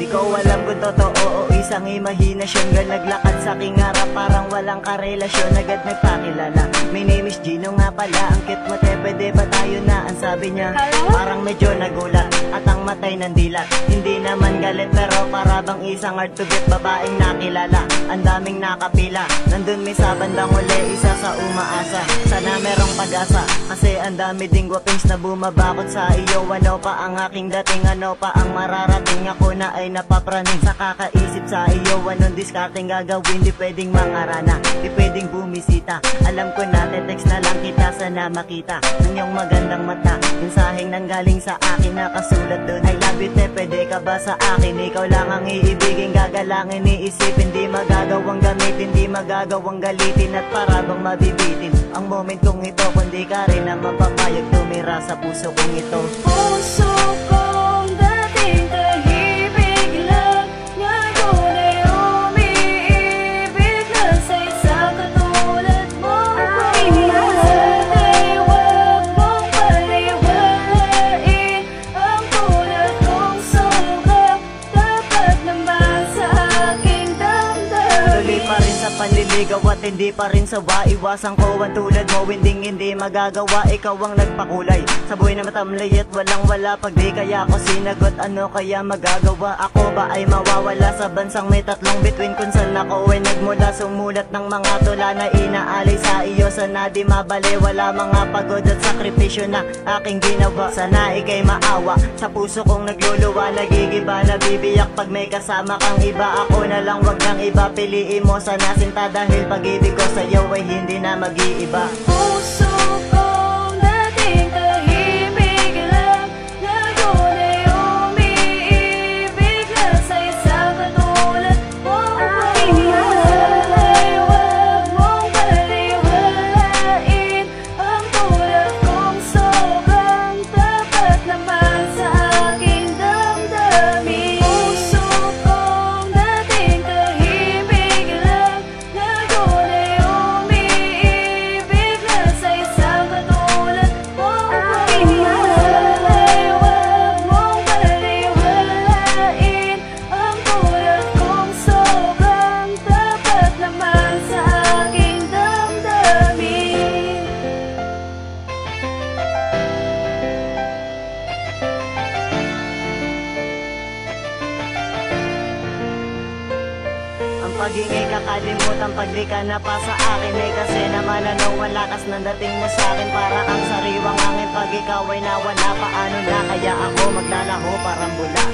ko alam kung totoo o isang imahinasyon. Girl, naglakad sa aking harap parang walang karelasyon. Agad nagpakilala, my name is Gino nga pala. Ang cute mo te, pwede ba tayo na? Ang sabi niya, parang medyo nagulat at ang matay ng dilat. Hindi naman galit pero para bang isang hard to get babaeng nakilala. Ang daming nakapila, nandun may sa bandang uli, isa sa umaasa. Sana merong pag-asa, kasi ang dami ding guwapings na bumabakot sa iyo. Ano pa ang aking dating, ano pa ang mararating? Ako na ay napapraning sa kakaisip sa iyo. Anong discarding gagawin, di pwedeng makarana, di pwedeng bumisita. Alam ko na, text na lang kita, sana makita ng iyong magandang mata. Mensaheng nanggaling sa akin, nakasulat dun, I love you te, pwede ka ba sa akin? Ikaw lang ang iibigin, gagalangin, iisipin. Di magagawang gamitin, di magagawang galitin, at para bang mabibitin ang moment kong ito. Kundi ka rin naman papayag tumira sa puso kong ito. Puso kong dating tahimik lang, ngayon ay umiibig na sa isang katulad mo. Sana'y huwag mong paliwalain ang tulad kong sobrang dapat naman sa aking damdamin. Tuloy pa rin sa panliligaw at hindi pa rin sawa. Iwasan ko ang tulad mo, hindi magagawa. Ikaw ang nagpakulay sa buhay na matamlay at walang wala. Pag di kaya ako sinagot, ano kaya magagawa? Ako ba ay mawawala sa bansang may tatlong bituin, kung saan ako ay nagmula? Sumulat ng mga tula na inaalay sa iyo. Sana di mabali, wala mga pagod at sakripisyo na aking ginawa. Sana ikay maawa sa puso kong nagluluwa, nagigiba, nabibiyak pag may kasama kang iba. Ako na lang, wag nang iba, piliin mo sana sinta, dahil pag-ibig ko sa'yo ay hindi na mag-iiba. Puso kong dating tahimik lang, ngayon ay umiibig na sa isang katulad mo. Sana'y huwag mong paliwalain ang tulad kong sobrang dapat naman sa aking damdamin. Puso kong dating tahimik lang, ngayon ay umiibig na sa isang katulad mo. Sana'y huwag mong paliwalain ang tulad kong sobrang dapat naman sa aking damdamin. Ang pag-ingay kakalimutan pag di ka na pa sa akin, ay kasi naman ano, ang lakas ng dating mo sa akin. Para kang sariwang hangin pag ikaw ay nawala. Paano na kaya ako maglalaho parang bula?